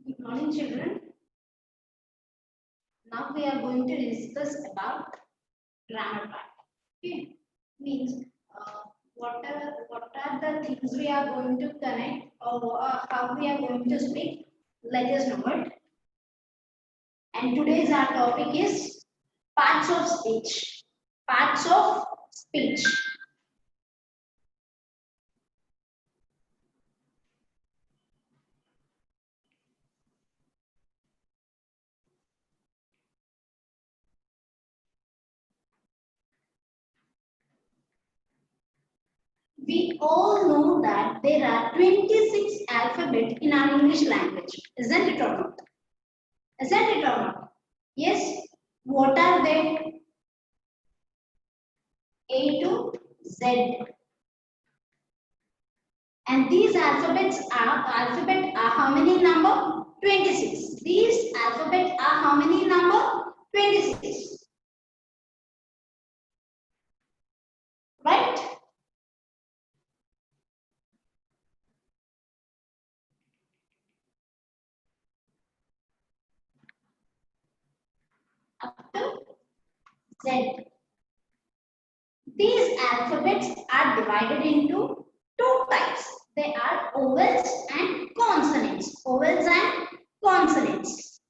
Good morning, children. Now we are going to discuss about grammar part. Okay, means what are the things we are going to connect or how we are going to speak. Let us know it. And today's our topic is parts of speech. Parts of speech. We all know that there are 26 alphabets in our English language, isn't it or not? Isn't it or not? Yes. What are they? A to Z. And these alphabet are how many number? 26. These alphabet are how many number? 26. Right? Up to Z. These alphabets are divided into two types. They are vowels and consonants. Vowels and consonants.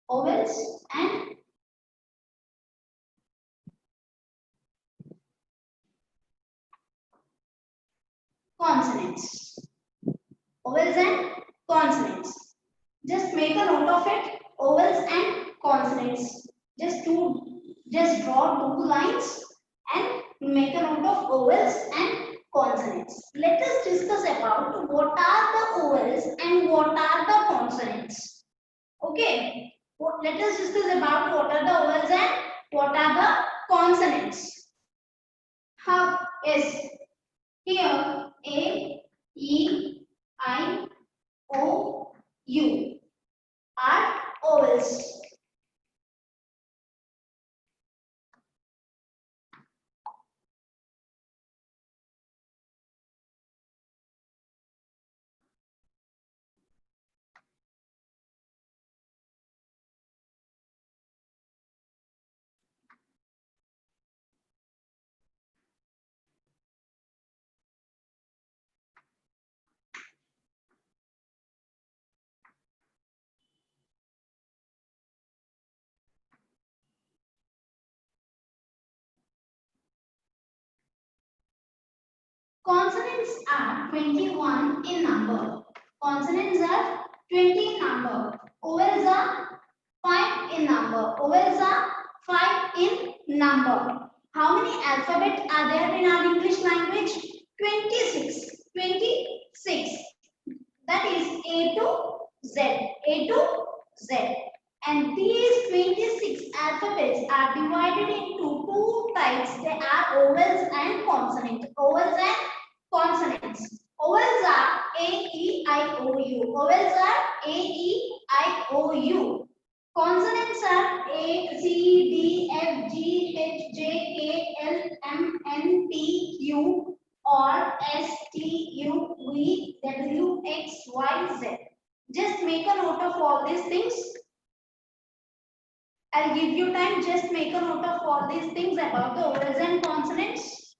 Vowels and consonants. Vowels and consonants. Just make a note of it. Vowels and consonants. Just draw two lines and make a note of vowels and consonants. Let us discuss about what are the vowels and what are the consonants. Okay. Let us discuss about what are the vowels and what are the consonants. How is here A, E, I, O, U are vowels. Consonants are 21 in number. Consonants are 20 in number. Vowels are 5 in number. Vowels are 5 in number. How many alphabets are there in our English language? 26. 26. That is A to Z. A to Z. And these 26 alphabets are divided into two types. They are vowels and consonants. Vowels and consonants. Vowels are A, E, I, O, U. Vowels are A, E, I, O, U. Consonants are A, C, D, F, G, H, J, K, L, M, N, P, Q, or S, T, U, V, W, X, Y, Z. Just make a note of all these things. I'll give you time. Just make a note of all these things about the vowels and consonants.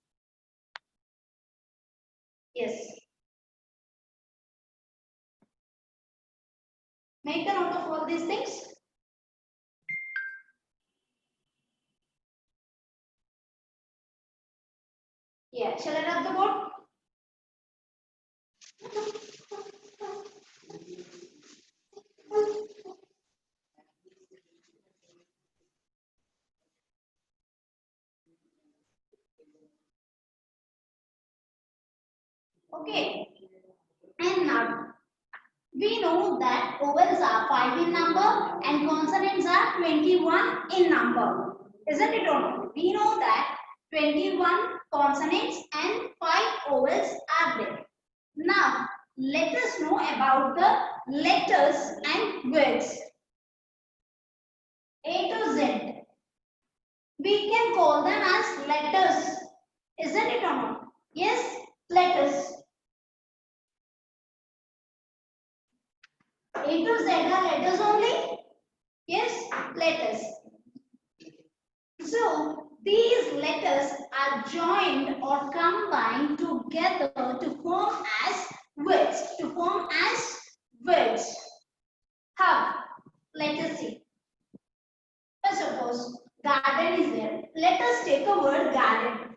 Yes. Make a note of all these things. Yeah. Shall I rub the board? Okay. And now we know that vowels are 5 in number and consonants are 21 in number. Isn't it or not? We know that 21 consonants and 5 vowels are there. Now, let us know about the letters and words. A to Z. We can call them as letters. Isn't it or not? Yes, letters. So these letters are joined or combined together to form as words. To form as words. How? Let us see. First, suppose garden is there. Let us take a word garden.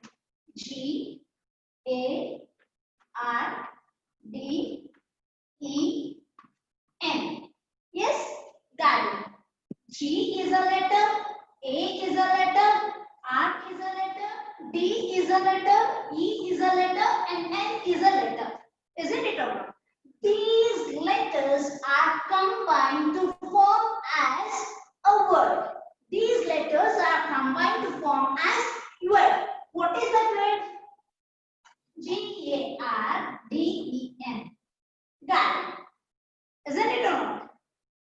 Garden. Yes, garden. G is a letter, A is a letter, R is a letter, D is a letter, E is a letter, and N is a letter. Isn't it or not? These letters are combined to form as a word. These letters are combined to form as word. What is that word? Garden. Garden. Isn't it or not?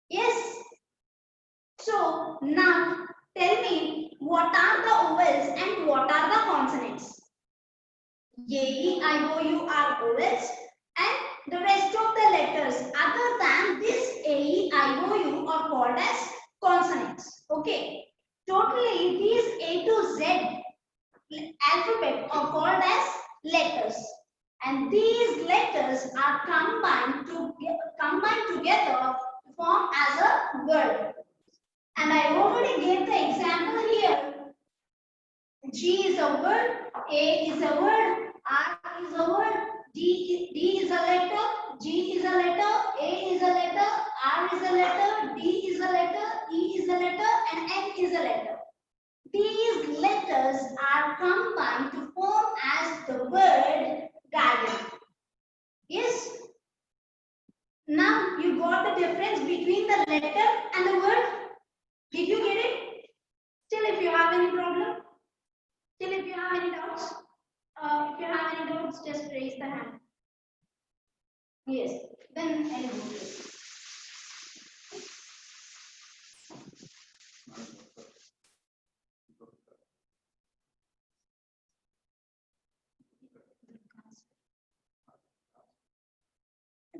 Yes. So now tell me, what are the vowels and what are the consonants? A, E, I, O, U are vowels and the rest of the letters other than this A, E, I, O, U are called as consonants. Okay. Totally these A to Z alphabet are called as letters. And these letters are combined together to form as a word. And I already gave the example here. G is a word, A is a word, R is a word, D is a letter, G is a letter, A is a letter, R is a letter, D is a letter, E is a letter, and N is a letter. These letters are combined to form as the word garden. Yes? Now you got the difference between the letter and the word? Did you get it? Still, if you have any problem, still if you have any doubts, just raise the hand. Yes, then I'll go.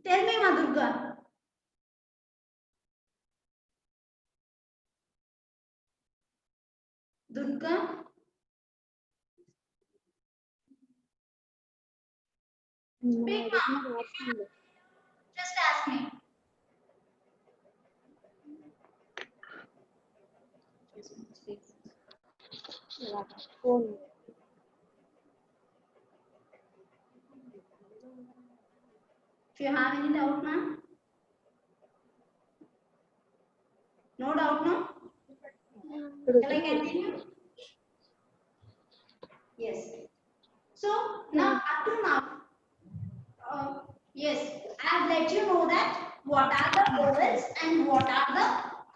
Tell me, Madurga. Durga? Speak, ma'am. Just ask me. If you have any doubt, ma'am? No doubt, no? Shall I continue? Yes. So now, up to now, yes, I have let you know that what are the vowels and what are the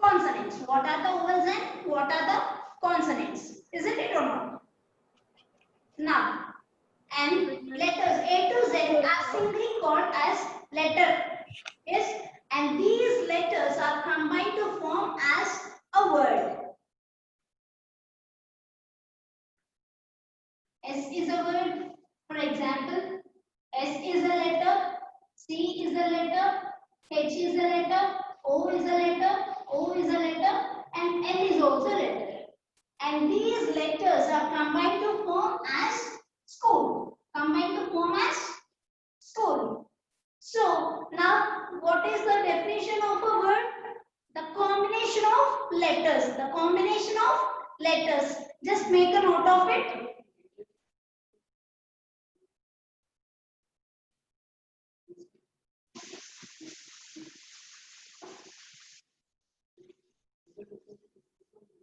consonants. What are the vowels and what are the consonants? Isn't it or not? Now, and letters A to Z are simply called as letter. Yes, and these letters are combined to form as a word. S is a word. For example, S is a letter, C is a letter, H is a letter, O is a letter, O is a letter, and N is also a letter. And these letters are combined to form as school. Combined to form as school. So now, what is the definition of a word? The combination of letters. The combination of letters. Just make a note of it.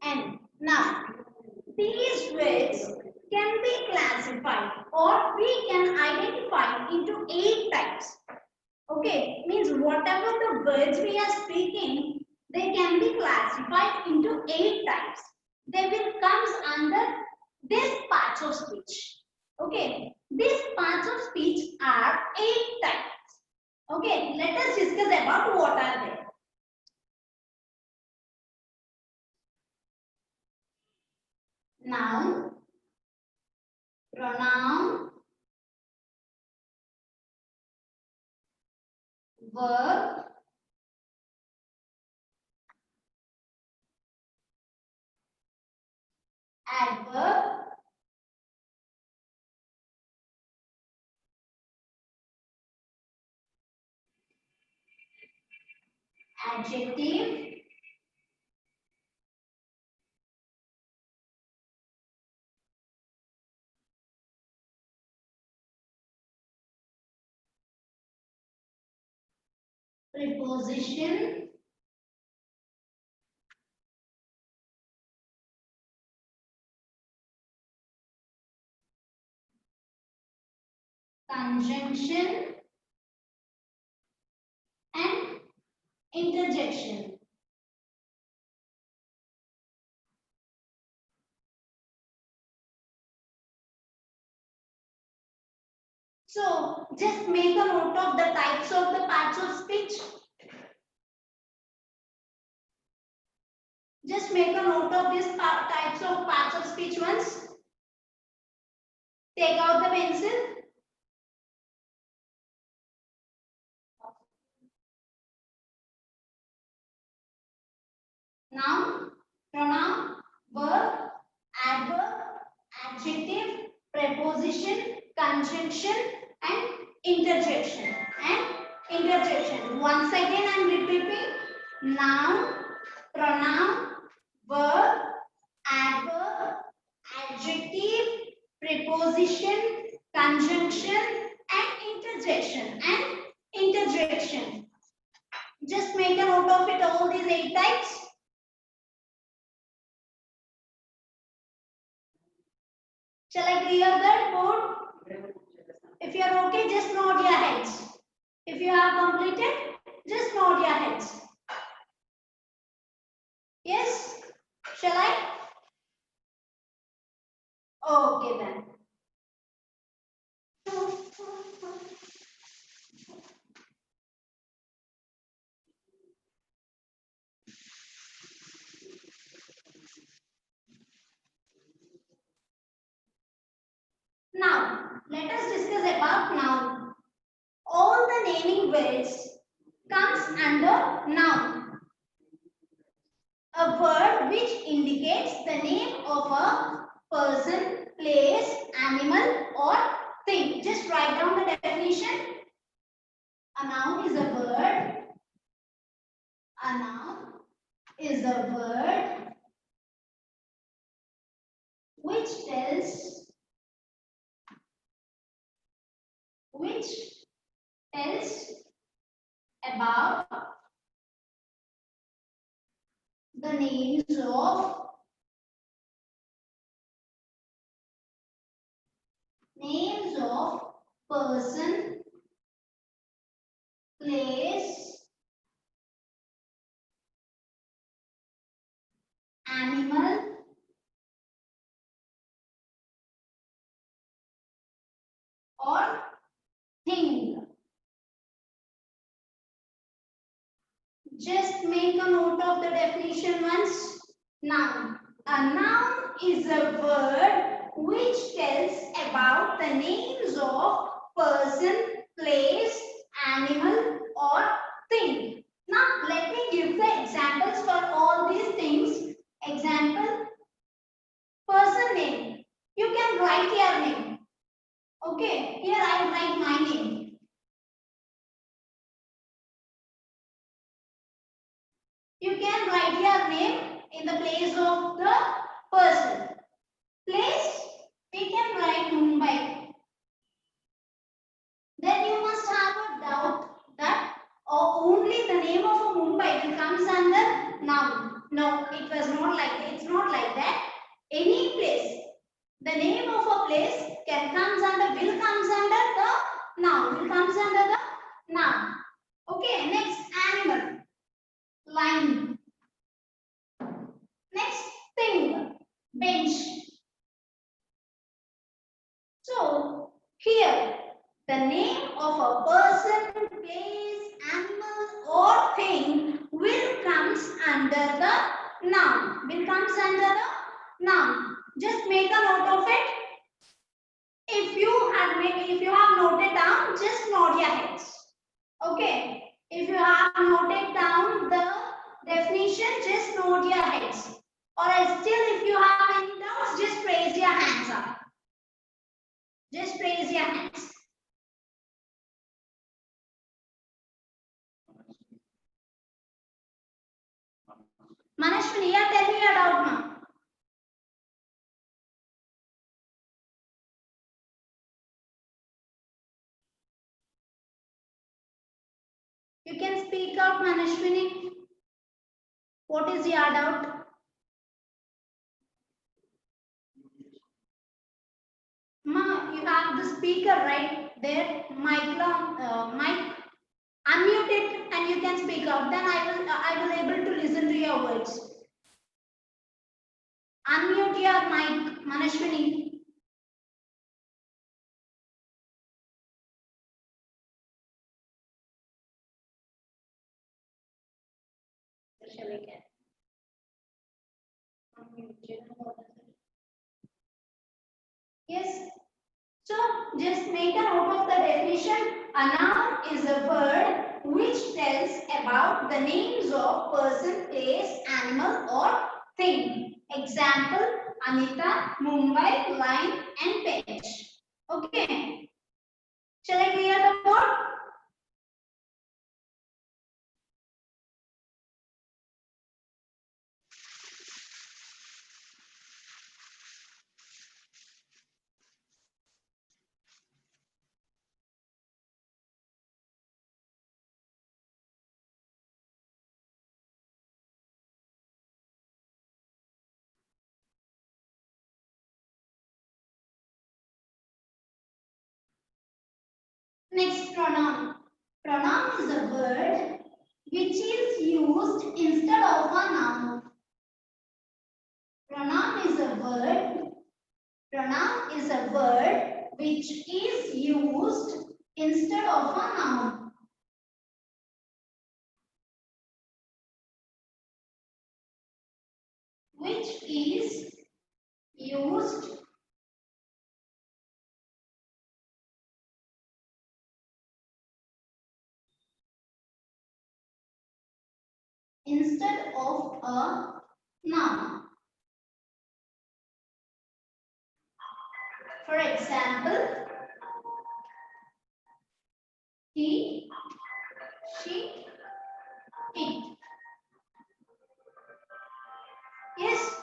And now, these words can be classified or we can identify into 8 types. Okay, means whatever the words we are speaking, they can be classified into 8 types. They will comes under these parts of speech. Okay, these parts of speech are 8 types. Okay, let us discuss about what are they. Noun, pronoun, verb, adverb, adjective, preposition, conjunction, and interjection. So just make a note of the types of the parts of speech. Just make a note of these types of parts of speech once. Take out the pencil. Noun, pronoun, verb, adverb, adjective, preposition, conjunction, and interjection. Once again, I am repeating: noun, pronoun, verb, adverb, adjective, preposition, conjunction, and interjection. Just make a note of it, all these 8 types. Shall I clear the board? If you are okay, just nod your heads. If you have completed, just nod your heads. Yes? Shall I? Okay then. Now, let us discuss about noun. All the naming words comes under noun. A word which indicates the name of a person, place, animal, or thing. Just write down the definition. A noun is a word. A noun is a word which tells about the names of person, place, animal, or thing. Just make a note of the definition once. Noun. A noun is a word which tells about the names of person, place, animal, or thing. Now, let me give the examples for all these things. Example, person name. You can write your name. Okay, here I write my name. You can write your name in the place of the person. Place, we can write Mumbai. Then you must have a doubt that only the name of a Mumbai will comes under noun. No, it was not like that. It's not like that. Any place, the name of a place will comes under the noun. Will comes under the noun. Okay, next, animal. Line. Next, thing, bench. So here the name of a person, place, animal, or thing will comes under the noun. Will comes under the noun. Just make a note of it. If you have noted down, just nod your heads. Okay. If you have noted down the definition, just nod your heads. Or still, if you have any doubts, your hands up. Just raise your hands. Manashwini, yeah, tell me your doubt now. You can speak out, Manashwini. What is your doubt? Ma, you have the speaker right there, mic. Unmute it and you can speak out. Then I will able to listen to your words. Unmute your mic, Manashwini. Shall we get? Yes. So just make a note of the definition. A noun is a word which tells about the names of person, place, animal or thing. Example, Anita, Mumbai, line and bench. Okay. Shall I clear the board? Next, pronoun. Pronoun is a word which is used instead of a noun. Pronoun is a word. Pronoun is a word which is used instead of a noun. Which is used instead of a noun. For example, he, she, it. Yes.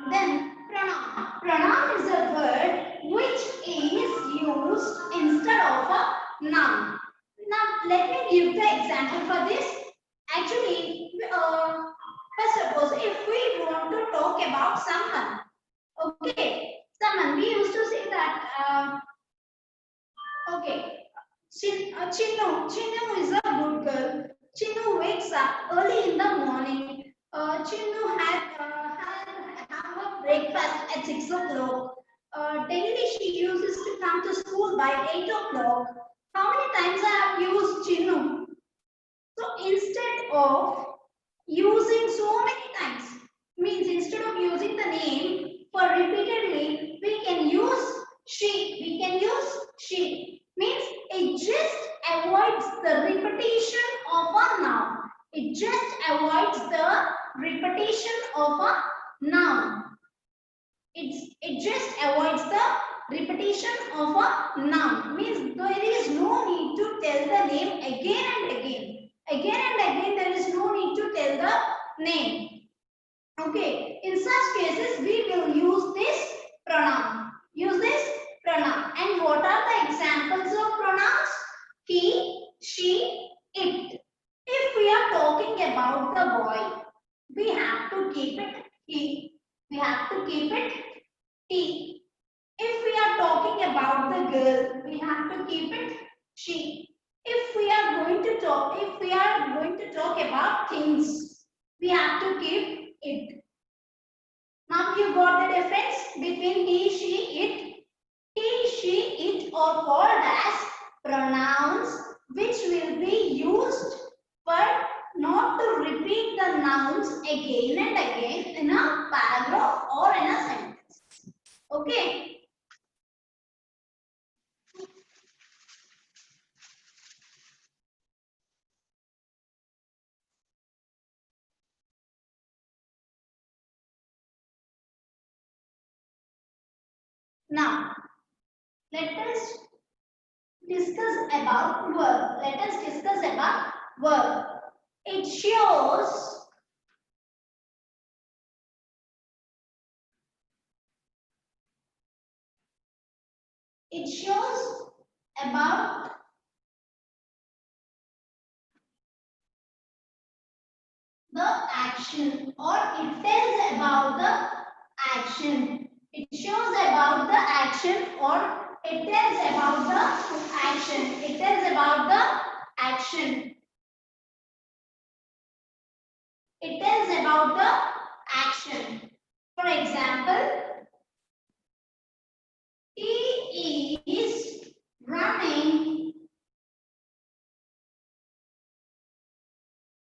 Then pronoun. Pronoun is a word which is used instead of a noun. Now let me give the example for this. Actually, first suppose if we want to talk about someone, okay, someone, we used to say that, okay, Chinnu is a good girl. Chinnu wakes up early in the morning. Chinnu have a breakfast at 6 o'clock. Daily she uses to come to school by 8 o'clock. How many times I have used Chinnu? So instead of using so many times, means instead of using the name for repeatedly, we can use she. We can use she. Means it just avoids the repetition of a noun. It just avoids the repetition of a noun. It just avoids the repetition of a noun. Means there is no need to tell the name again and again. Again and again there is no need to tell the name. Okay, in such cases we will use this pronoun. Use this pronoun. And what are the examples of pronouns? He, she, it. If we are talking about the boy, we have to keep it he. We have to keep it he. If we are talking about the girl, we have to keep it she. If we are going to talk about things, we have to keep it. Now you got the difference between he, she, it. He, she, it are called as pronouns which will be used but not to repeat the nouns again and again in a paragraph or in a sentence. Okay. Now, let us discuss about verb. Let us discuss about verb. It shows about the action, or it tells about the action. It shows about the action, or it tells about the action. It tells about the action. It tells about the action. For example, he is running.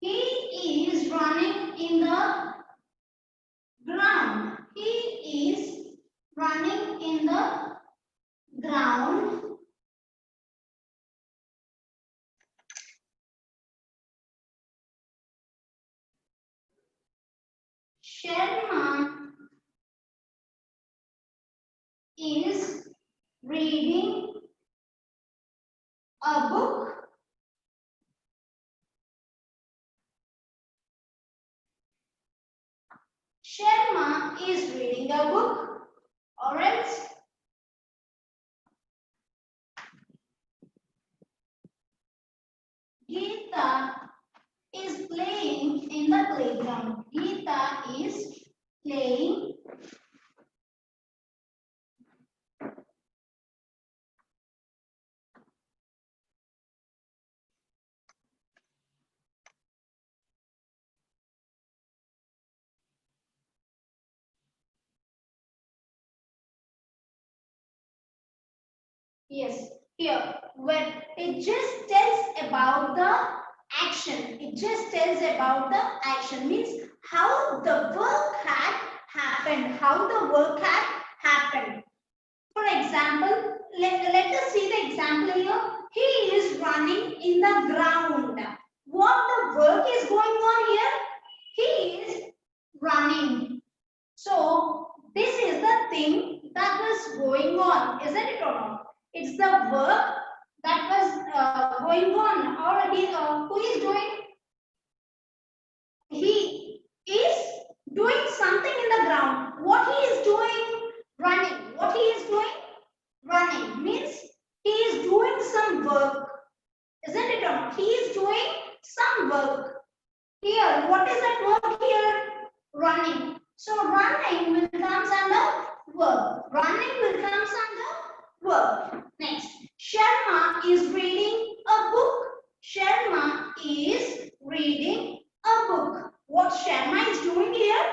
He is running in the ground. He is running in the ground. Sharma is reading a book. Sharma is reading a book. Or else, Geeta is playing in the playground. Geeta is playing. Yes, here, when it just tells about the action. It just tells about the action, means how the work had happened. How the work had happened. For example, let us see the example here. He is running in the ground. What the work is going on here? He is running. So, this is the thing that was going on, isn't it or not? It's the work that was going on, or who is doing? He is doing something in the ground. What he is doing? Running. What he is doing? Running. Means he is doing some work. Isn't it or not? He is doing some work. Here, what is that work here? Running. So running will comes under verb. Running will comes under verb. Next, Sharma is reading a book. Sharma is reading a book. What Sharma is doing here?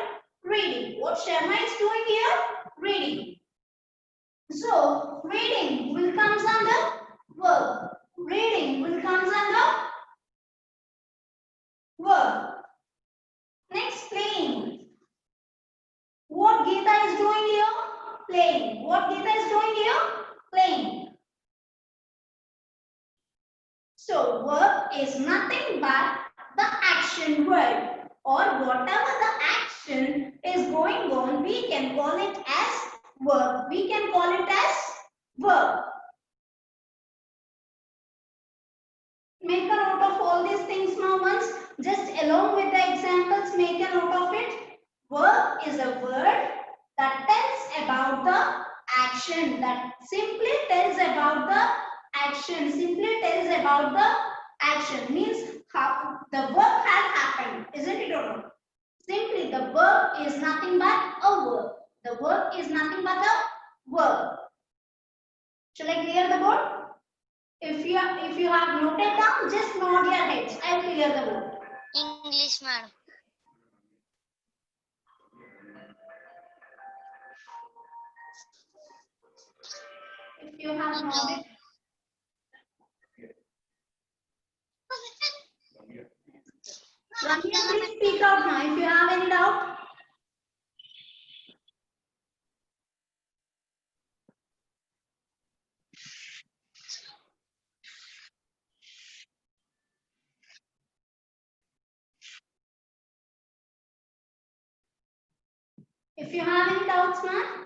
Reading. What Sharma is doing here? Reading. So reading will comes under verb. Reading will comes under verb. Next, playing. What Geeta is doing here? Playing. What Geeta is doing here? Playing. So, verb is nothing but the action word, or whatever the action is going on, we can call it as verb. We can call it as verb. Make a note of all these things now once. Just along with the examples, make a note of it. Verb is a word that tells about the action, that simply tells about the action, simply tells about the action, means how the verb had happened, isn't it or not? Simply the verb is nothing but a verb. The verb is nothing but a verb. Shall I clear the board? If you have noted down, just nod your heads. I'll clear the board. English, madam. If you have noted, Ramya, please speak out now. If you have any doubt. If you have any doubts, ma'am.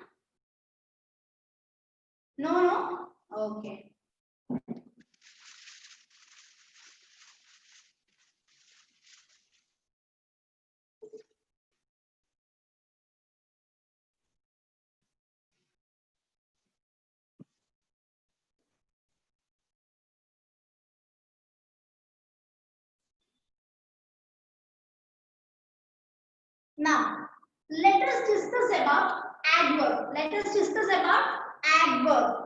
No, no. Okay. Now, let us discuss about adverb. Let us discuss about adverb.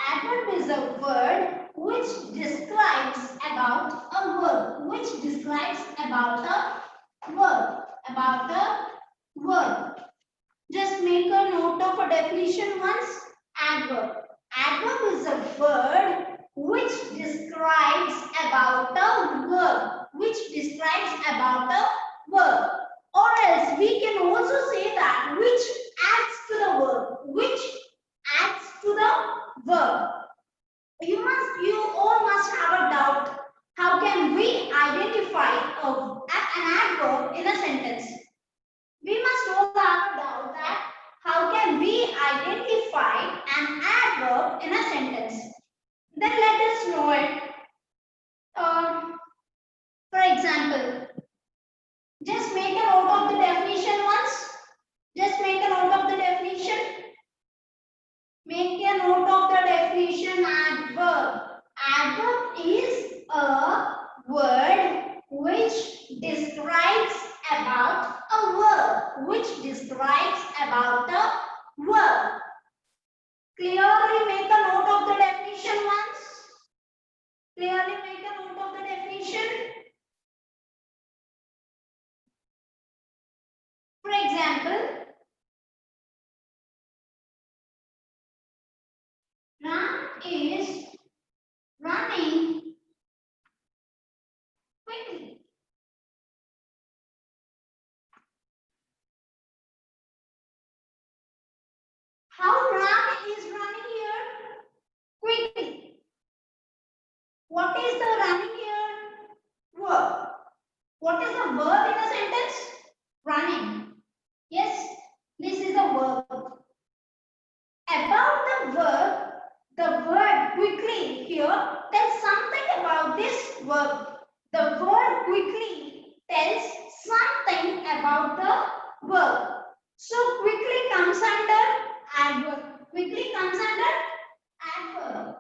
Adverb is a word which describes about a verb, which describes about a verb, about a verb. Just make a note of a definition once. Adverb. Adverb is a word which describes about a verb, which describes about a verb. Or else we can also say that which adds to the verb, which adds to the verb. You all must have a doubt. How can we identify an adverb in a sentence? We must all have a doubt that how can we identify an adverb in a sentence? Then let us know it. For example, just make a note of the definition once. Just make a note of the definition. Make a note of the definition adverb. Adverb is a word which describes about a verb, which describes about a verb. Clearly make a note of the definition once. Clearly make a note of the definition. For example, run is running quickly. How run is running here? Quickly. What is the running here? Verb. What is the verb in a sentence? Running. Yes, this is the verb. About the word quickly here tells something about this verb. The word quickly tells something about the verb. So quickly comes under adverb. Quickly comes under adverb.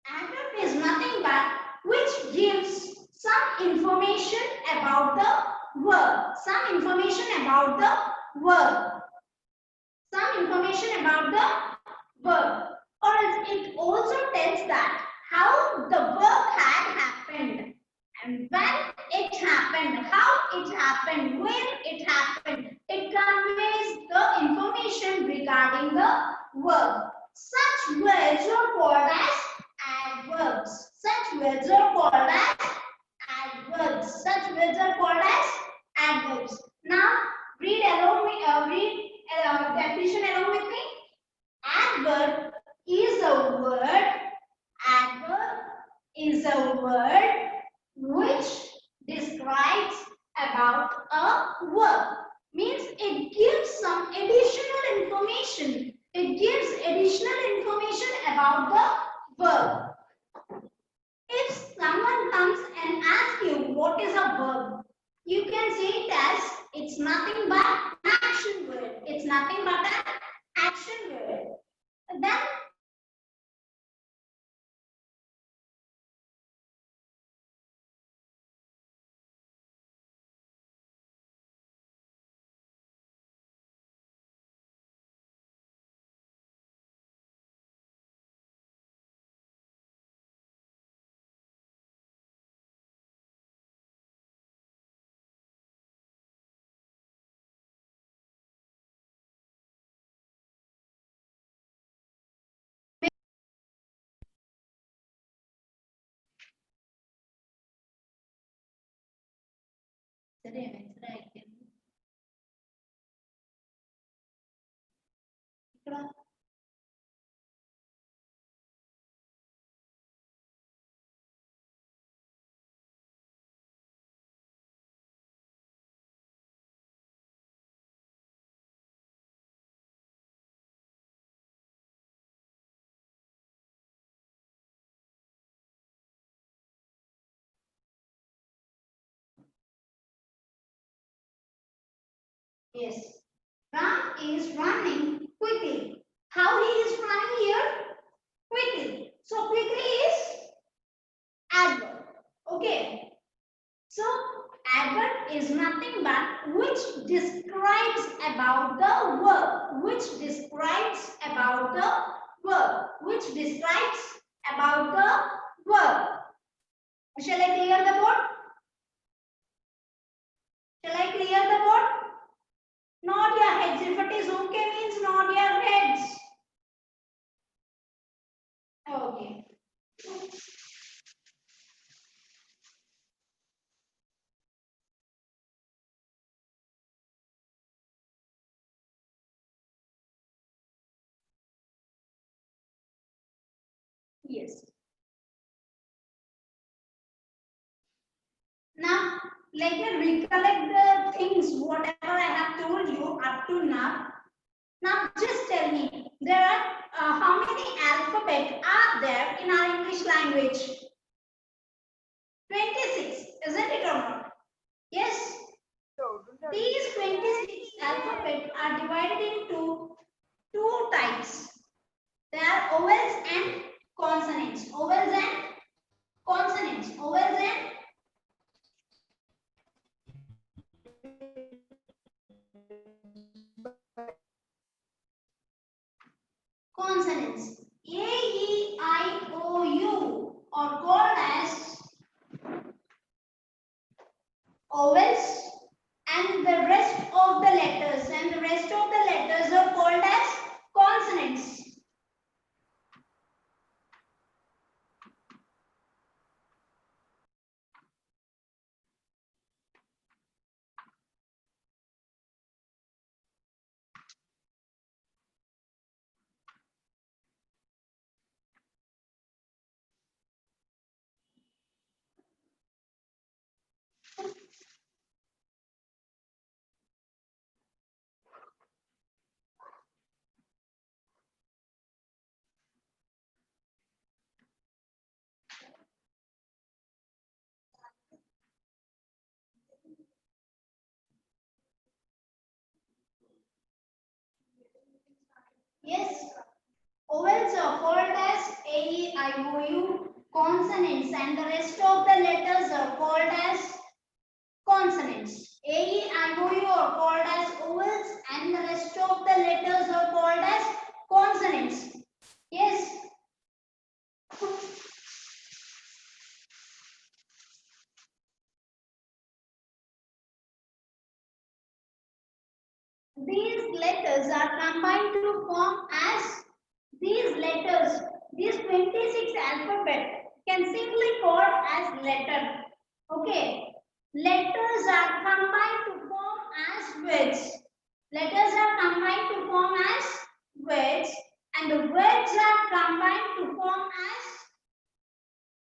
Adverb is nothing but which gives some information about the verb. Some information about the verb. Some information about the verb. Or else it also tells that how the verb had happened and when it happened, how it happened, when it happened. It conveys the information regarding the verb. Such words are called as adverbs. Such words are called as adverbs. Such words are called as adverbs. Now read along me. Definition along with me. Adverb is a word. Adverb is a word which describes about a verb. Means it gives some additional information. It gives additional information about the verb. If someone comes and asks you what is a verb, you can say it as it's nothing but an action word. It's nothing but an action word. Then Yes. Ram is running quickly. How he is running here? Quickly. So quickly is adverb. Okay. So adverb is nothing but which describes about the verb. Which describes about the verb. Which describes about the verb. Shall I clear the board? Shall I clear the board? Nod your heads. If it is okay means nod your heads. Okay. Yes. Now, let me recollect the things, whatever I have told you up to now. Now, just tell me, there are how many alphabets are there in our English language? 26, isn't it or not? Yes. These 26 alphabets are divided into two types. They are vowels and consonants. Vowels and consonants. Vowels and consonants. A, E, I, O, U are called as vowels, and the rest of the letters are called as consonants. Yes, vowels are called as A, E, I, O, U, consonants, and the rest of the letters are called as consonants. A, E, I, O, U are called as vowels, and the rest of the letters are called as consonants. Yes. These letters are combined to form as these letters, these 26 alphabet can simply called as letter. Okay. Letters are combined to form as words. Letters are combined to form as words, and the words are combined to form as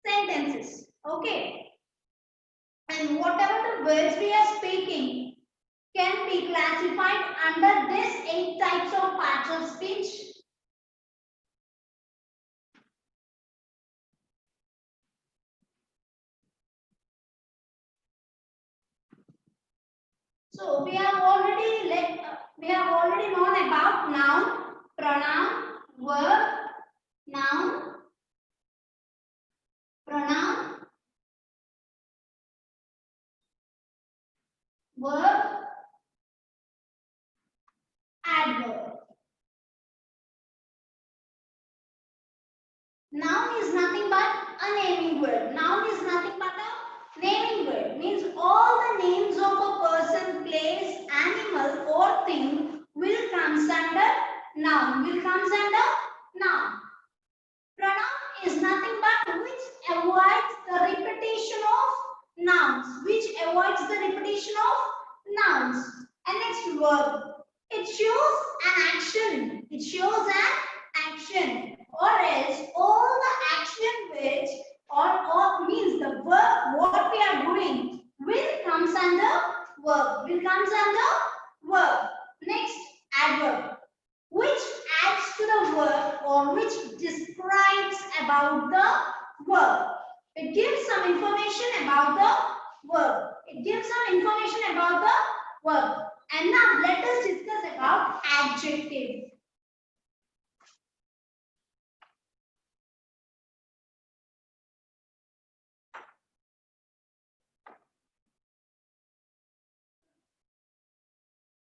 sentences. Okay. And whatever the words we are speaking can be classified under these 8 types of parts of speech. So we have already known about noun, pronoun, verb, noun, pronoun, verb, adverb. Noun is nothing but a naming word. Noun is nothing but a naming word. Means all the names of a person, place, animal or thing will comes under noun. Will comes under noun. Pronoun is nothing but which avoids the repetition of nouns. Which avoids What's the repetition of nouns? And next, verb. It shows an action. It shows an action. Or else all the action which or means the verb what we are doing will comes under verb. Will comes under verb. Next, adverb, which adds to the verb or which describes about the verb. It gives some information about the verb. It gives some information about the verb. And now let us discuss about adjective.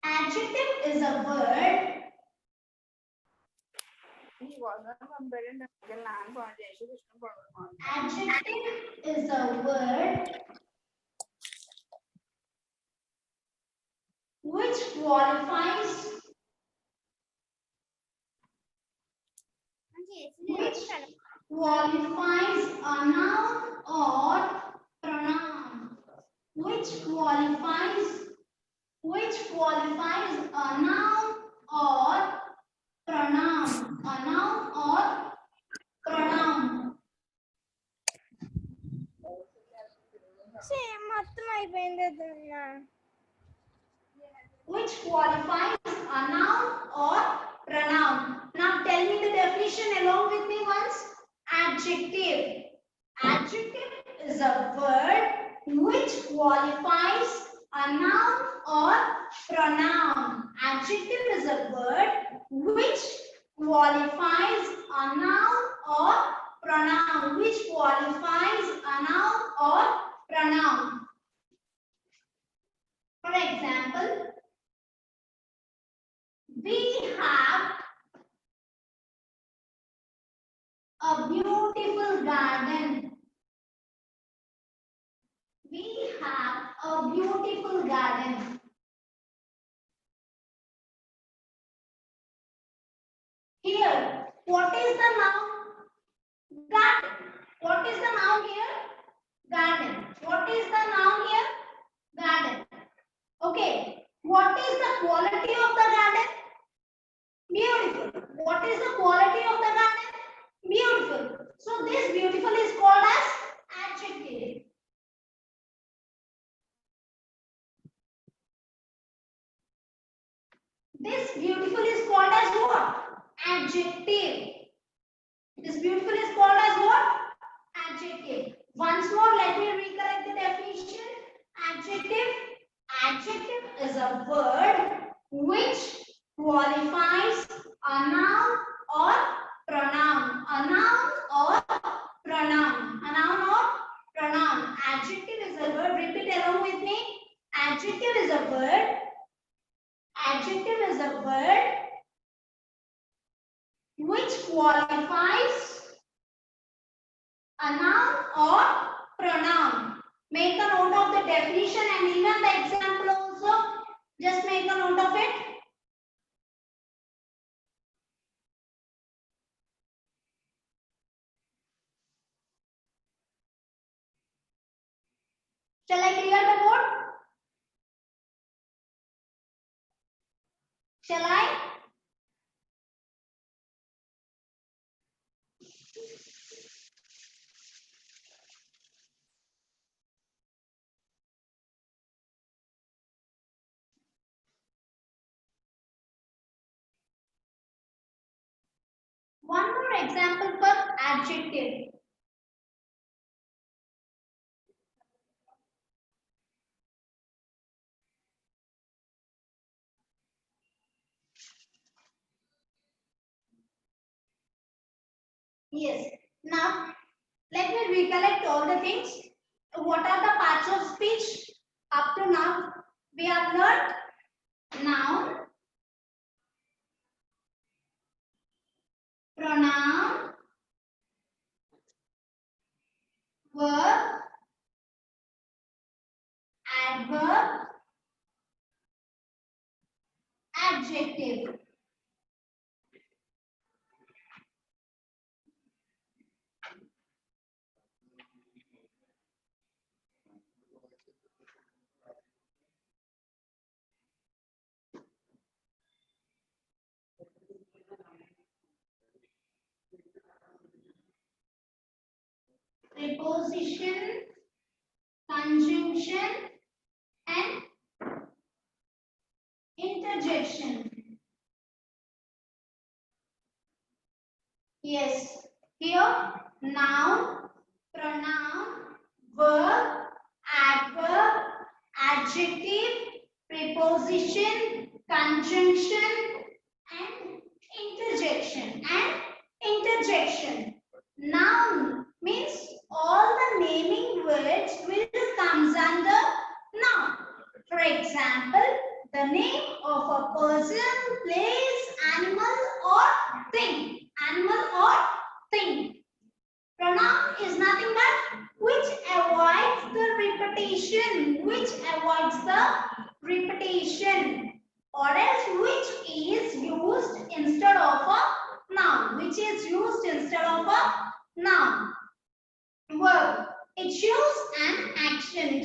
Adjective is a word. Adjective is a word which qualifies a noun or pronoun. Which qualifies a noun or pronoun. A noun or pronoun. Which qualifies a noun or pronoun. Now tell me the definition along with me once. Adjective. Adjective is a word which qualifies a noun or pronoun. Adjective is a word which qualifies a noun or pronoun. Which qualifies a noun or pronoun. For example, we have a beautiful garden. We have a beautiful garden. Here, what is the noun? Garden. What is the noun here? Garden. What is the noun here? Garden. Okay. What is the quality of the garden? Beautiful. What is the quality of the garden? Beautiful. So this beautiful is called as adjective. This beautiful is called as what? Adjective. This beautiful is called as what? Adjective. Once more, let me recollect the definition. Adjective. Adjective is a word which qualifies a noun or pronoun. A noun or pronoun. A noun or pronoun. Adjective is a word. Repeat along with me. Adjective is a word. Adjective is a word which qualifies a noun or pronoun. Make a note of the definition and even the example also. Just make a note of it. Shall I clear the board? Shall I? One more example for adjective. Yes. Now, let me recollect all the things. What are the parts of speech? Up to now, we have learned noun, pronoun, verb, adverb, adjective. preposition, conjunction, and interjection. Yes, here noun, pronoun, verb, adverb, adjective, preposition, conjunction, and interjection. Noun means all the naming words will comes under noun. For example, the name of a person, place, animal or thing. Animal or thing. Pronoun is nothing but which avoids the repetition. Or else which is used instead of a noun. Verb. It shows an action.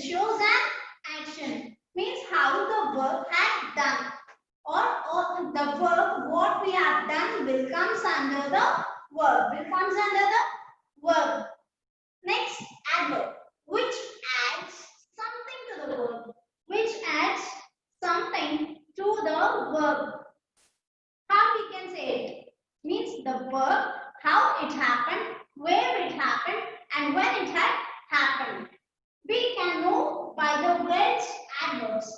Means how the verb had done. Or the verb what we have done will comes under the verb. Next, adverb, which adds something to the verb. How we can say it? Means the verb, how it happened, where it happened, and when it had happened. We can know by the words adverbs.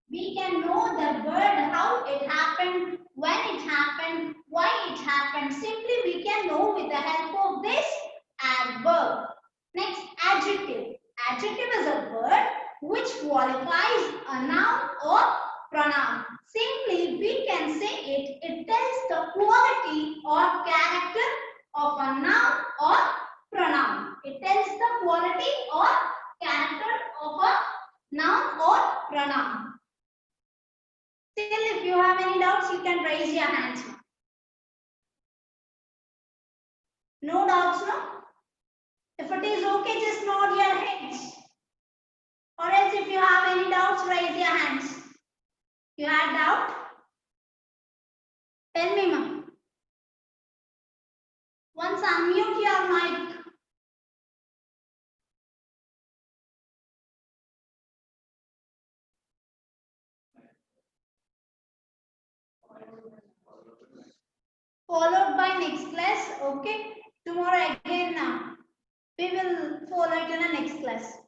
We can know the word how it happened, when it happened, why it happened. Simply we can know with the help of this adverb. Next, adjective. Adjective is a word which qualifies a noun or pronoun. Simply we can say it tells the quality or character of a noun or pronoun. It tells the quality or character of a noun or pronoun. Still, if you have any doubts, you can raise your hands. No doubts, no? If it is okay, just nod your heads. Or else if you have any doubts, raise your hands. You had doubt? Tell me, ma'am. Once unmute your mic. Followed by next class, okay? Tomorrow again now. We will follow it in the next class.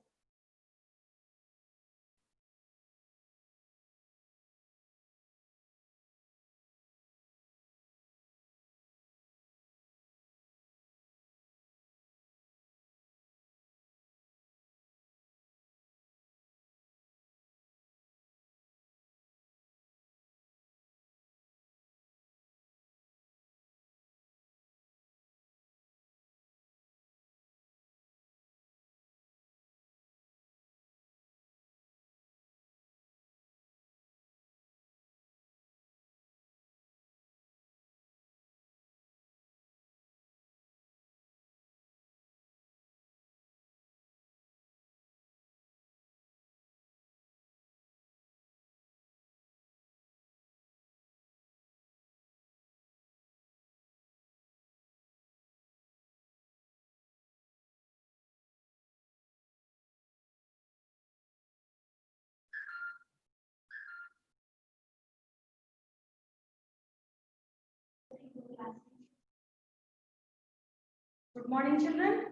Good morning, children.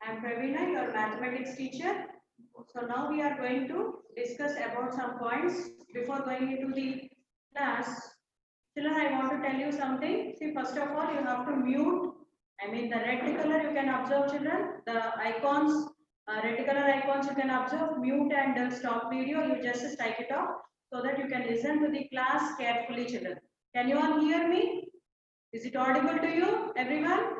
I am Praveena, your mathematics teacher. So now we are going to discuss about some points before going into the class. Children, I want to tell you something. See, first of all, you have to mute. I mean, the red color you can observe, children. The icons, red color icons you can observe. Mute and stop video. You just strike it off so that you can listen to the class carefully, children. Can you all hear me? Is it audible to you, everyone?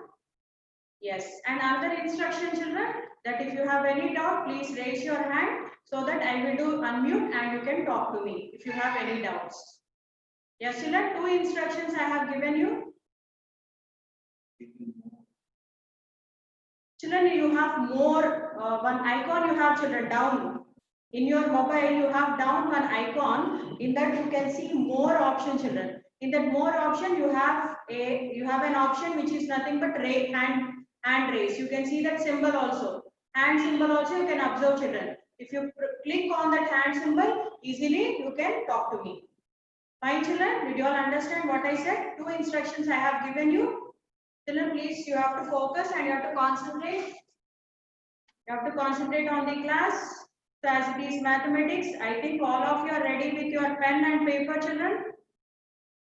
Yes, and another instruction, children, that if you have any doubt, please raise your hand so that I will do unmute and you can talk to me if you have any doubts. Yes, children, two instructions I have given you. Children, you have more, one icon you have, children, down. In your mobile, you have down one icon. In that you can see more option, children. In that more option, you have an option which is nothing but hand raise. You can see that symbol also. Hand symbol also you can observe, children. If you click on that hand symbol, easily you can talk to me. Fine, children. Did you all understand what I said? Two instructions I have given you. Children, please, you have to focus and you have to concentrate. You have to concentrate on the class. So as it is mathematics, I think all of you are ready with your pen and paper, children.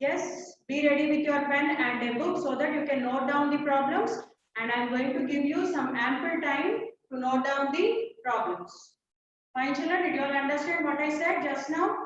Yes, be ready with your pen and a book so that you can note down the problems. And I am going to give you some ample time to note down the problems. Fine, children, did you all understand what I said just now?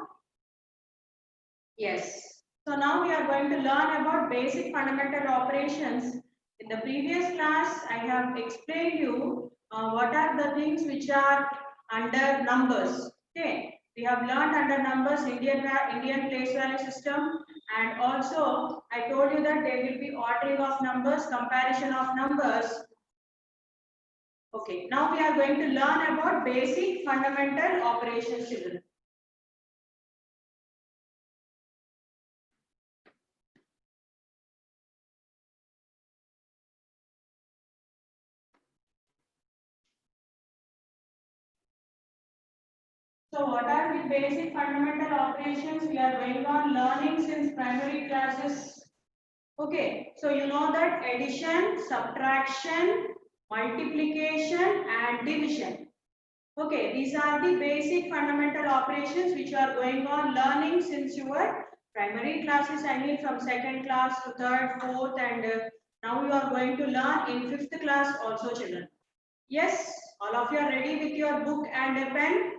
Yes. So now we are going to learn about basic fundamental operations. In the previous class, I have explained you what are the things which are under numbers. Okay. We have learned under numbers Indian place value system, and also I told you that there will be ordering of numbers, comparison of numbers. Okay. Now we are going to learn about basic fundamental operations, children. So what are the basic fundamental operations we are going on learning since primary classes? Okay, so you know that addition, subtraction, multiplication and division. Okay, these are the basic fundamental operations which you are going on learning since your primary classes, I mean from second class to third, fourth, and now you are going to learn in fifth class also, children. Yes, all of you are ready with your book and a pen.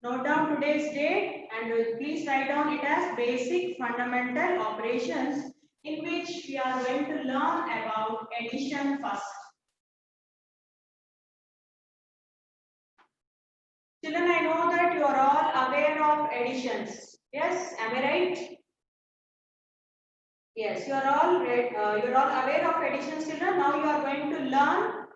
Note down today's date and please write down it as basic fundamental operations, in which we are going to learn about addition first. Children, I know that you are all aware of additions. Yes, am I right? Yes, you are all aware of additions, children. Now you are going to learn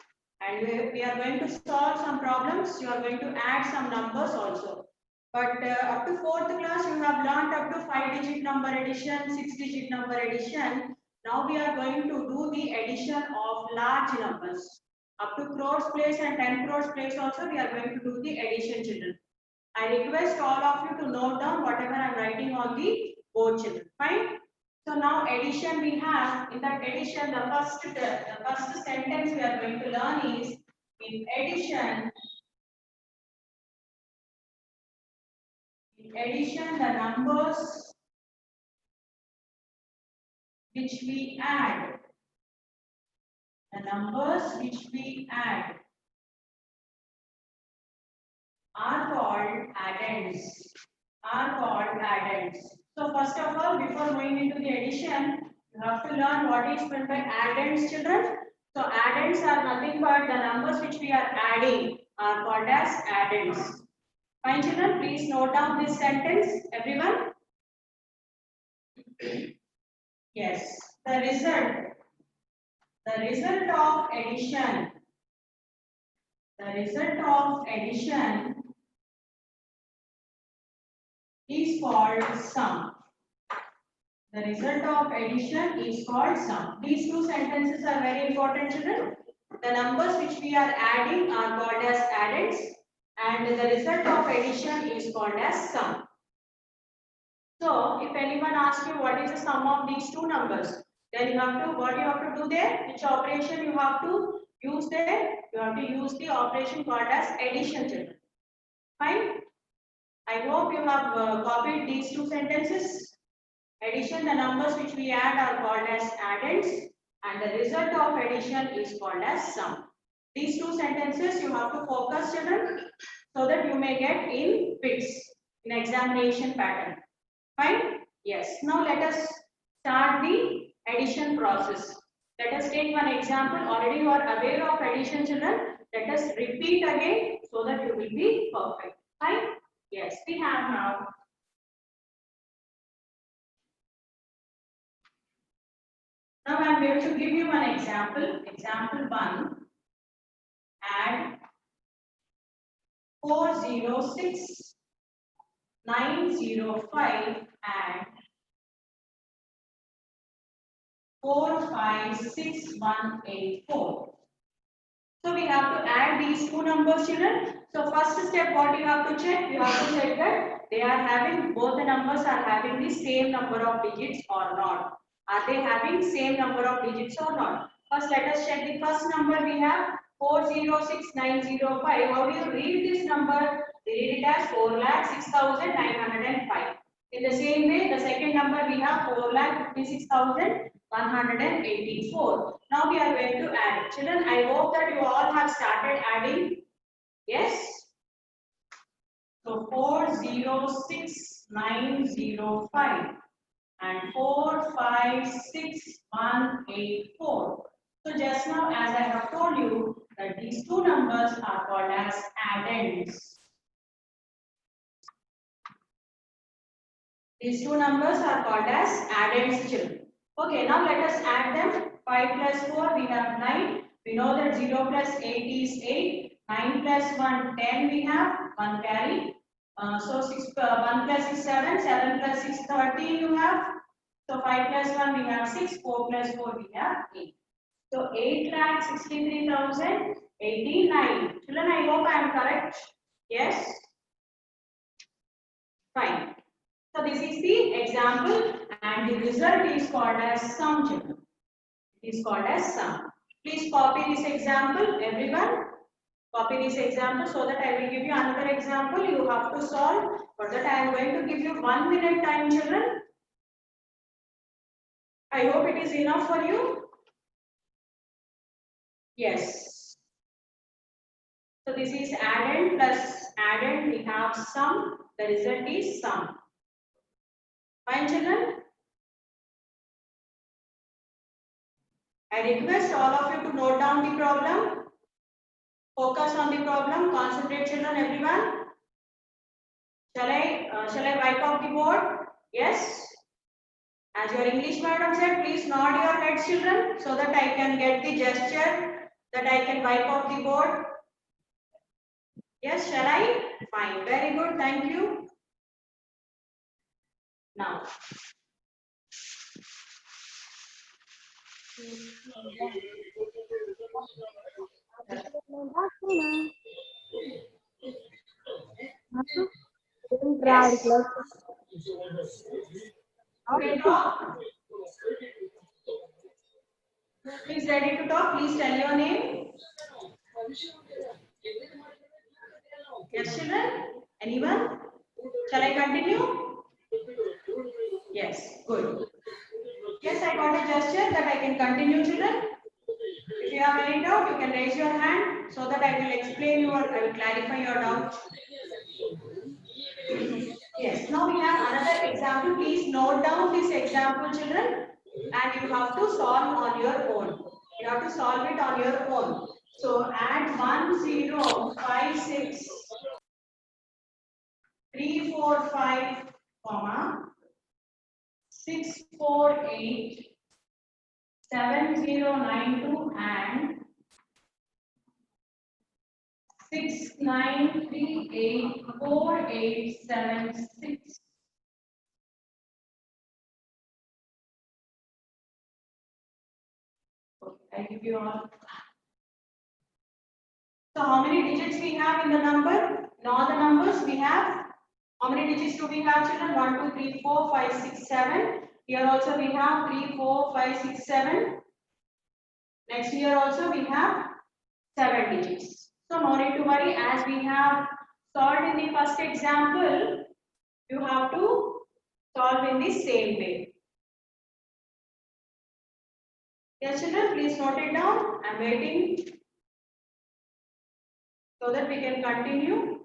and we are going to solve some problems. You are going to add some numbers also. But up to fourth class, you have learned up to 5-digit number addition, 6-digit number addition. Now we are going to do the addition of large numbers. Up to crores place and 10 crores place also, we are going to do the addition, children. I request all of you to note down whatever I am writing on the board, children. Fine. So now addition we have. In that addition, the first sentence we are going to learn is, in addition, the numbers which we add, are called addends. So first of all, before going into the addition, you have to learn what is meant by addends, children. So addends are nothing but the numbers which we are adding are called as addends. Fine, children, please note down this sentence, everyone. Yes, the result of addition, is called sum. The result of addition is called sum. These two sentences are very important, children. The numbers which we are adding are called as addends, and the result of addition is called as sum. So, if anyone asks you what is the sum of these two numbers, then what you have to do there? Which operation you have to use there? You have to use the operation called as addition, children. Fine. I hope you have copied these two sentences. Addition, the numbers which we add are called as addends, and the result of addition is called as sum. These two sentences you have to focus, children, so that you may get in bits in examination pattern. Fine? Yes. Now let us start the addition process. Let us take one example. Already you are aware of addition, children. Let us repeat again so that you will be perfect. Fine? Yes, we have now. Now I am going to give you one example. Example 1. Add 406, 905 and 456184. So we have to add these two numbers, children. So first step, what you have to check? You have to check that they are having, both the numbers are having the same number of digits or not. Are they having same number of digits or not? First, let us check the first number we have 406905. How do you read this number? We read it as 4,06,905. In the same way, the second number we have 4,56,184. Now we are going to add it. Children, I hope that you all have started adding. Yes? So 406905 and 456184. So just now, as I have told you, that these two numbers are called as addends. These two numbers are called as addends, children. Okay, now let us add them. 5 plus 4, we have 9. We know that 0 plus 8 is 8. 9 plus 1, 10 we have. 1 carry. So 1 plus 6, 7. 7 plus 6, 13 you have. So 5 plus 1 we have 6. 4 plus 4 we have 8. So 8,63,089. Children, I hope I am correct. Yes? Fine. So this is the example and the result is called as sum, children. It is called as sum. Please copy this example, everyone. Copy this example so that I will give you another example. You have to solve. For that I am going to give you 1 minute time, children. I hope it is enough for you. Yes. So this is addend plus addend. We have sum. The result is sum. Fine, children. I request all of you to note down the problem. Focus on the problem. Concentrate, children, everyone. Shall I wipe off the board? Yes. As your English madam said, please nod your heads, children, so that I can get the gesture that I can wipe off the board. Yes, shall I? Fine. Very good. Thank you. Now. Yes. Okay, talk. Please ready to talk. Please tell your name. Yes, children. Anyone? Shall I continue? Yes. Good. Yes, I got a gesture that I can continue, children. If you have any doubt, you can raise your hand so that I will explain I will clarify your doubt. Yes, now we have another example. Please note down this example, children, and you have to solve on your own. You have to solve it on your own. So add 1056 345, 648 7092 and 69384876. Okay, I give you all. So how many digits we have in the number? In all the numbers we have. How many digits do we have, children? 1, 2, 3, 4, 5, 6, 7. Here also we have 3, 4, 5, 6, 7. Next here also we have 7 digits. So no need to worry, as we have solved in the first example, you have to solve in the same way. Yes, children, please note it down. I am waiting so that we can continue.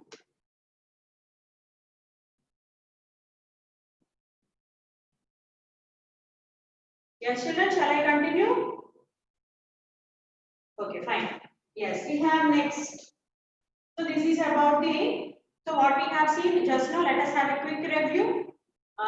Yes, children, shall I continue? Okay, fine. Yes, we have next. So this is about so what we have seen just now, let us have a quick review.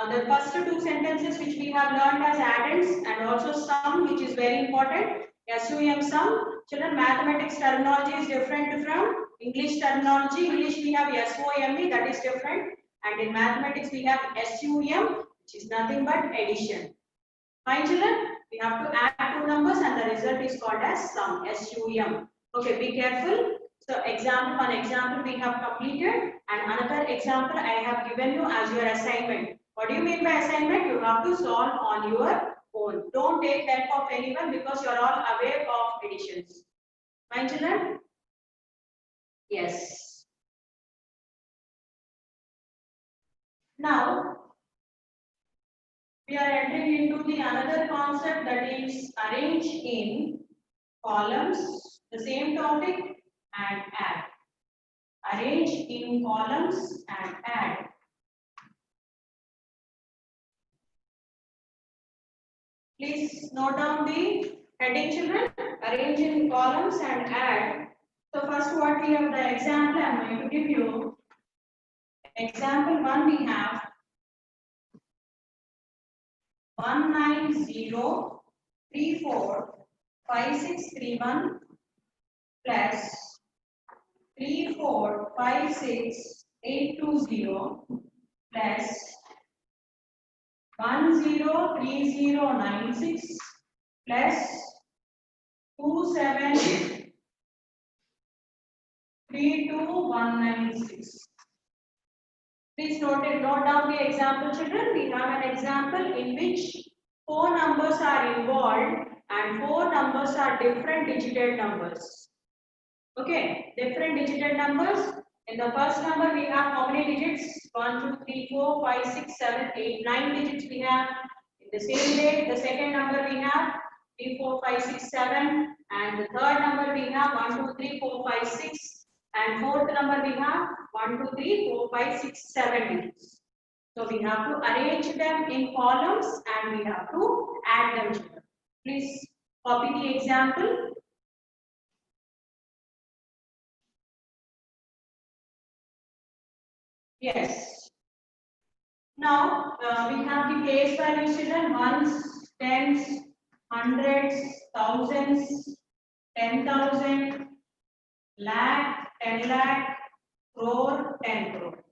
The first two sentences which we have learned as addends and also sum, which is very important. SUM sum. Children, mathematics terminology is different from English terminology. English we have SOME, that is different. And in mathematics we have SUM, which is nothing but addition. Fine, children. We have to add two numbers and the result is called as sum, SUM. Okay, be careful. So one example we have completed and another example I have given you as your assignment. What do you mean by assignment? You have to solve on your own. Don't take help of anyone because you are all aware of additions. My children? Yes. Now, we are entering into the another concept, that is arrange in columns, the same topic, and add. Arrange in columns and add. Please note down the heading, children. Arrange in columns and add. So first what we have, the example I am going to give you. Example 1 we have 190345631 plus 3456820 plus 103096 plus 2732196. Please note down the example, children. We have an example in which 4 numbers are involved and 4 numbers are different digited numbers. Okay, different digited numbers. In the first number, we have how many digits? 1, 2, 3, 4, 5, 6, 7, 8, 9 digits we have. In the same way, the second number we have 3, 4, 5, 6, 7. And the third number we have 1, 2, 3, 4, 5, 6. And fourth number we have 1, 2, 3, 4, 5, 6, 7 digits. So we have to arrange them in columns and we have to add them together. Please copy the example. Yes. Now we have the place values, children: ones, tens, hundreds, thousands, 10,000, lakh, 10 lakh, crore, 10 crore.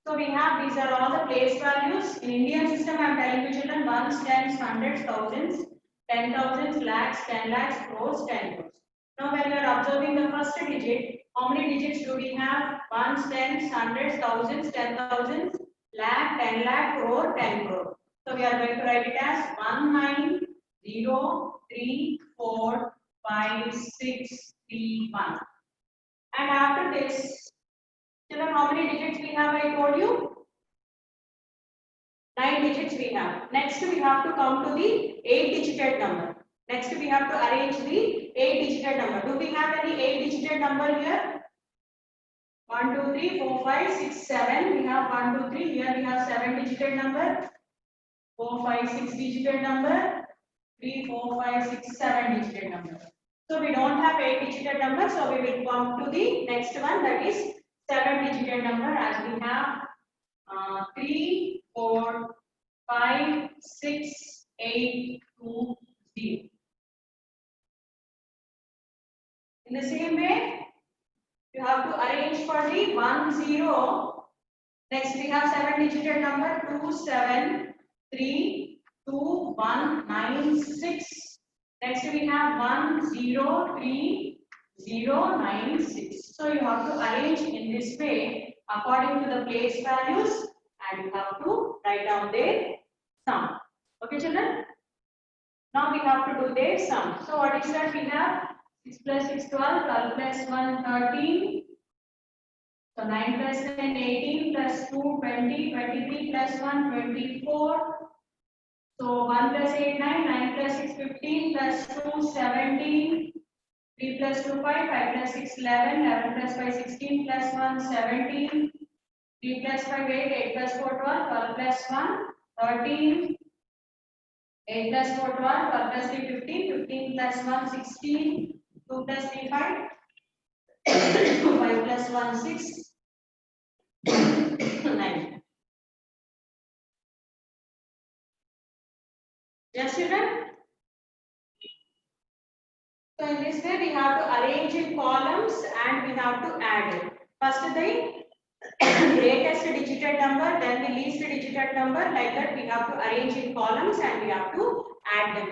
So we have, these are all the place values. In Indian system, I am telling you, children: ones, tens, hundreds, thousands, 10,000, lakhs, 10 lakhs, crores, 10 crores. Now when you are observing the first digit, how many digits do we have? Ones, tens, hundreds, thousands, 10,000, lakh, 10 lakh, crore, 10 crore. So we are going to write it as 190345631. And after this, children, how many digits we have? I told you 9 digits we have. Next we have to come to the 8-digit number. Next we have to arrange the 8-digit number. Do we have any 8-digit number here? 1, 2, 3, 4, 5, 6, 7. We have 1, 2, 3. Here we have 7-digit number. 4, 5, 6-digit number. 3, 4, 5, 6, 7-digit number. So we don't have 8-digit number. So we will come to the next one, that is 7-digit number, as we have 3, 4, 5, 6, 8, 2, 0. In the same way, you have to arrange for the 1, 0. Next we have 7-digit number 2, 7, 3, 2, 1, 9, 6. Next we have 1, 0, 3, 0, 9, 6. So you have to arrange in this way according to the place values and you have to write down their sum. Okay, children? Now we have to do their sum. So what is that? We have 6 plus 6, 12, 12 plus 1, 13. So 9 plus 10, 18, plus 2, 20, 23 plus 1, 24. So 1 plus 8, 9, 9 plus 6, 15, plus 2, 17. 3 plus 2, 5, 5 plus 6, 11, 11 plus 5, 16, plus 1, 17. 3 plus 5, 8, 8 plus 4, 12, 12 plus 1, 13. 8 plus 4, 12, 12 plus 3, 15, 15 plus 1, 16, 2 plus 3, 5, 5 plus 1, 6, 9. Yes, children? So in this way, we have to arrange in columns and we have to add it. First the greatest digit number, then the least digit number. Like that, we have to arrange in columns and we have to add them.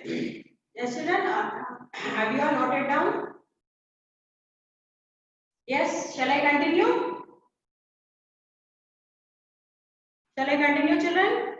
Yes, children, have you all noted down? Yes, shall I continue? Shall I continue, children?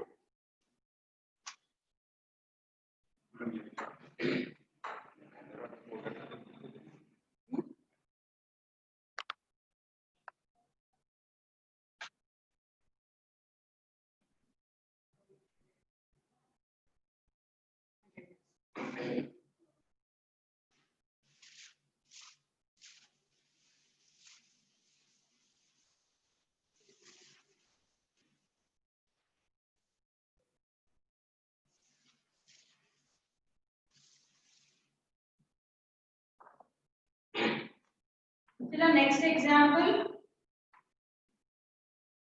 Children, next example.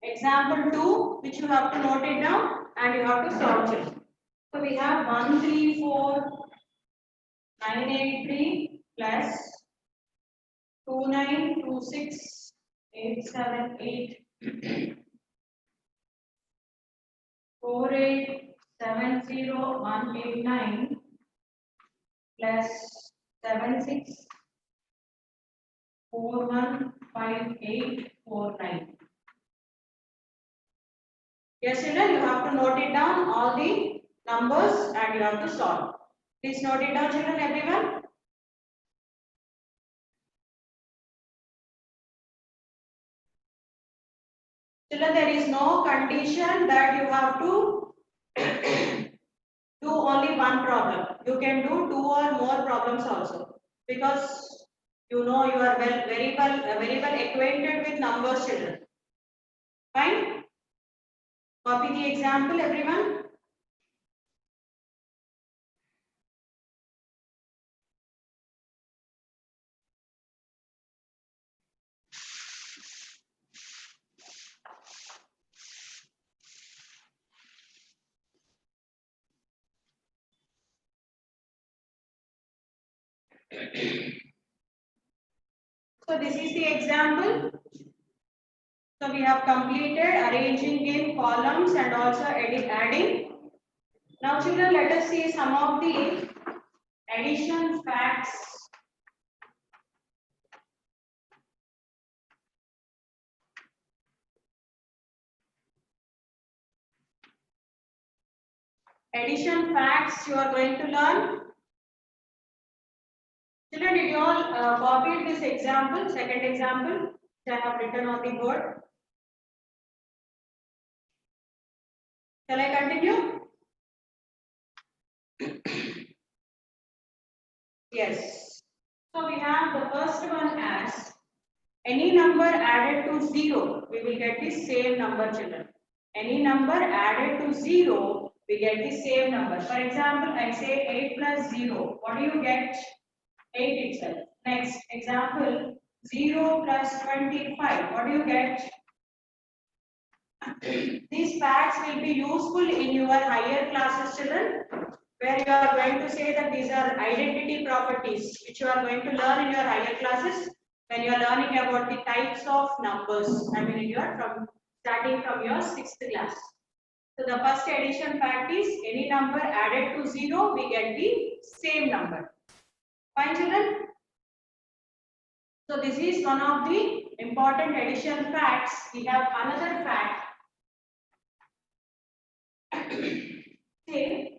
Example 2, which you have to note it down and you have to solve it. So we have 134,983 plus 2926,878 48,70189 plus 76415849. Yes, children, you have to note it down, all the numbers, and you have to solve. Please note it down, children, everyone. Children, there is no condition that you have to do only one problem. You can do 2 or more problems also, because you know you are very well acquainted with numbers, children. Fine. Copy the example, everyone. So this is the example. So we have completed arranging in columns and also adding. Now children, let us see some of the addition facts. Addition facts you are going to learn. Children, did you all copy this example, second example, which I have written on the board? Shall I continue? Yes. So we have the first one as any number added to 0, we will get the same number, children. Any number added to 0, we get the same number. For example, I say 8 plus 0. What do you get? 8 itself. Next example, 0 plus 25. What do you get? These facts will be useful in your higher classes, children, where you are going to say that these are identity properties, which you are going to learn in your higher classes when you are learning about the types of numbers. I mean, you are starting from your 6th class. So the first addition fact is any number added to 0, we get the same number. Fine, children? So this is one of the important addition facts. We have another fact. Say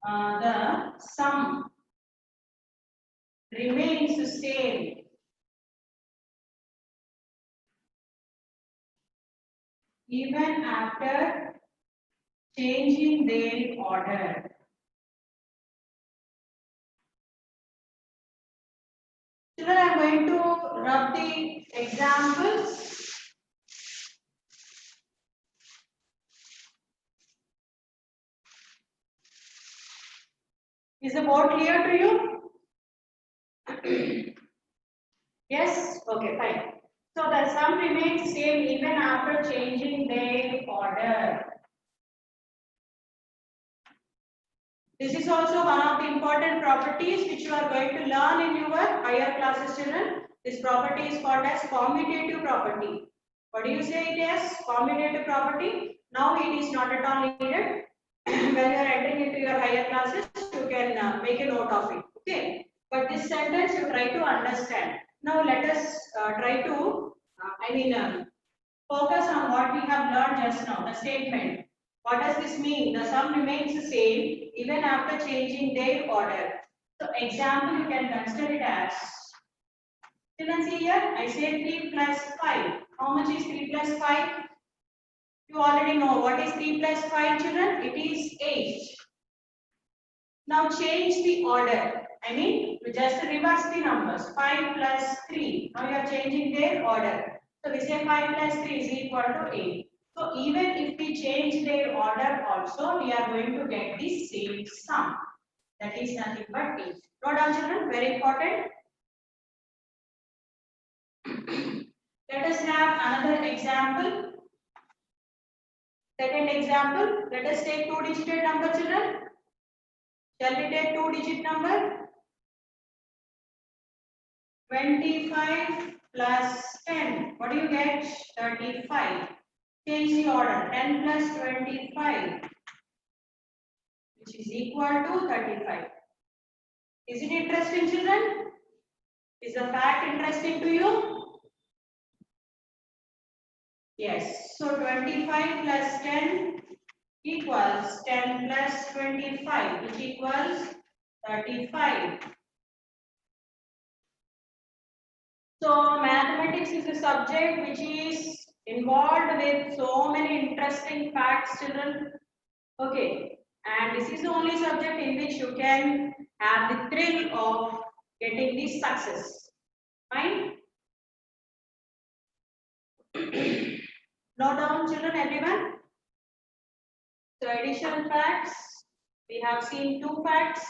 the sum remains the same even after changing their order. Children, I am going to rub the examples. Is the board clear to you? Yes? Okay, fine. So the sum remains same even after changing their order. This is also one of the important properties which you are going to learn in your higher classes, children. This property is called as commutative property. What do you say it is? Commutative property. Now it is not at all needed. when you are entering into your higher classes, you can make a note of it. Okay. But this sentence you try to understand. Now let us try to, focus on what we have learned just now, the statement. What does this mean? The sum remains the same even after changing their order. So example, you can consider it as, you can see here, I say 3 plus 5. How much is 3 plus 5? You already know what is 3 plus 5, children? It is 8. Now change the order. You just reverse the numbers. 5 plus 3. Now you are changing their order. So we say 5 plus 3 is equal to 8. So even if we change their order also, we are going to get the same sum. That is nothing but 8. Note down, children, very important. Let us have another example. Second example, let us take two-digit number, children. Shall we take two-digit number? 25 plus 10. What do you get? 35. Change the order. 10 plus 25, which is equal to 35. Is it interesting, children? Is the fact interesting to you? Yes. So 25 plus 10 equals 10 plus 25, which equals 35. So mathematics is a subject which is involved with so many interesting facts, children. Okay, and this is the only subject in which you can have the thrill of getting the success. Fine? Note down, children, everyone. So addition facts, we have seen 2 facts.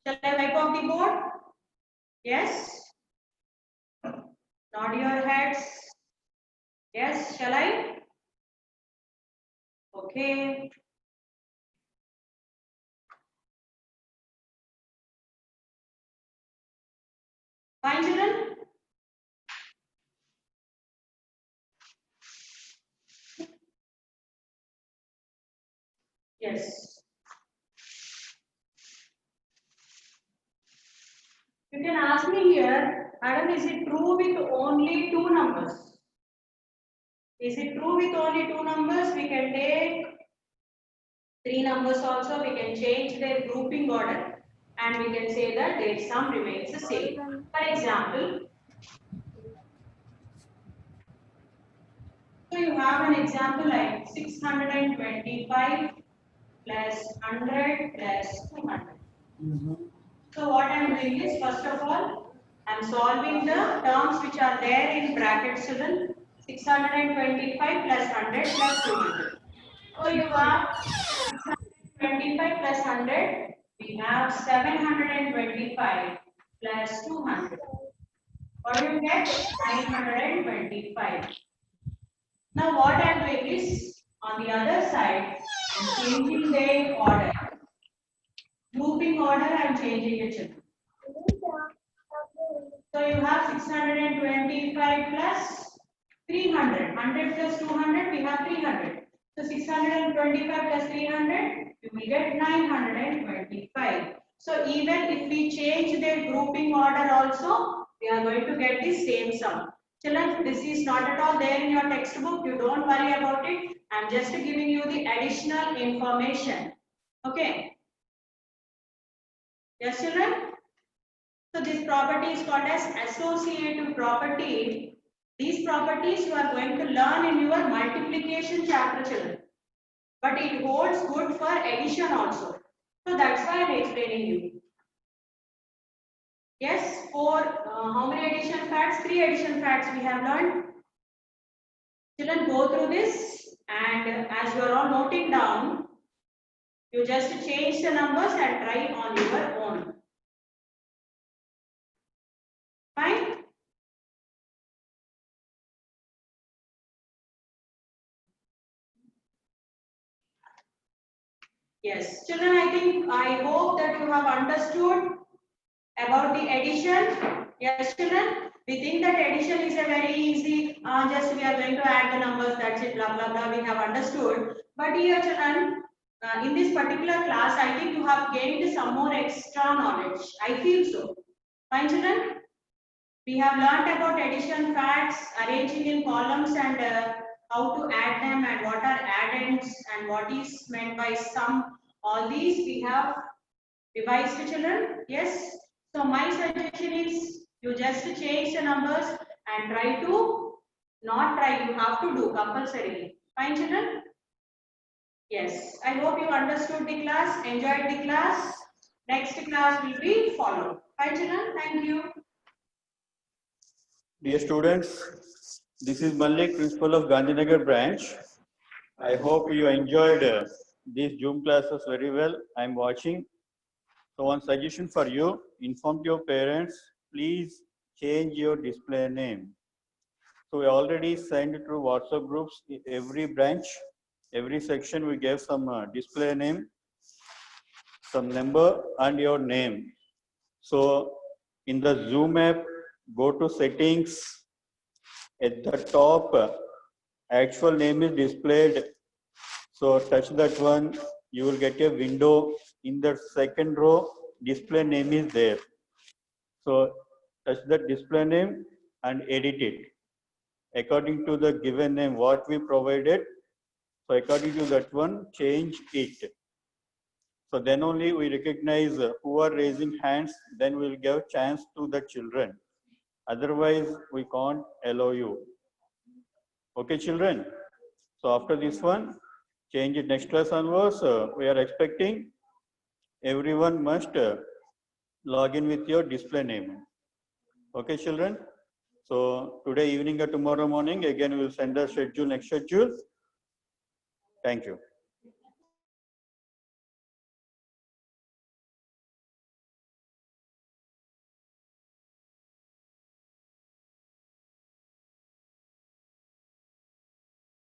Shall I wipe off the board? Yes? Nod your heads. Yes, shall I? Okay. Fine, children? Yes. You can ask me here, Adam, is it true with only 2 numbers? Is it true with only 2 numbers? We can take 3 numbers also. We can change their grouping order and we can say that their sum remains the same. For example, so you have an example like 625 plus 100 plus 200. So what I am doing is, first of all, I am solving the terms which are there in brackets, children. 625 plus 100 plus 200. So you have 625 plus 100. We have 725 plus 200. What do you get? 925. Now what I am doing is, on the other side, I am changing their order. Grouping order, I am changing it. So you have 625 plus 300. 100 plus 200, we have 300. So 625 plus 300, you will get 925. So even if we change their grouping order also, we are going to get the same sum. Children, this is not at all there in your textbook. You don't worry about it. I am just giving you the additional information. Okay. Yes, children? So this property is called as associative property. These properties you are going to learn in your multiplication chapter, children. But it holds good for addition also. So that's why I am explaining you. Yes, how many addition facts? 3 addition facts we have learned. Children, go through this and as you are all noting down, you just change the numbers and try on your own. Fine? Yes, children, I hope that you have understood about the addition. Yes, children. We think that addition is a very easy, just we are going to add the numbers, that's it, blah, blah, blah, we have understood. But here children, in this particular class, I think you have gained some more extra knowledge. I feel so. Fine children? We have learnt about addition facts, arranging in columns and how to add them and what are addends and what is meant by sum. All these we have revised children. Yes. So my suggestion is you just change the numbers and try to, not try, you have to do compulsorily. Fine children? Yes. I hope you understood the class, enjoyed the class. Next class will be followed. Fine children? Thank you. Dear students, this is Malik, principal of Gandhinagar branch. I hope you enjoyed these Zoom classes very well. I am watching. So one suggestion for you, inform your parents, please change your display name. So we already sent through WhatsApp groups, every branch, every section we gave some display name, some number and your name. So in the Zoom app, go to settings. At the top, actual name is displayed. So touch that one, you will get a window. In the second row, display name is there. So touch that display name and edit it according to the given name what we provided. So according to that one, change it. So then only we recognize who are raising hands, then we'll give chance to the children. Otherwise, we can't allow you. Okay, children? So after this one, change it next class onwards. We are expecting everyone must log in with your display name. Okay, children? So today evening or tomorrow morning, again we will send the schedule, next schedule. Thank you.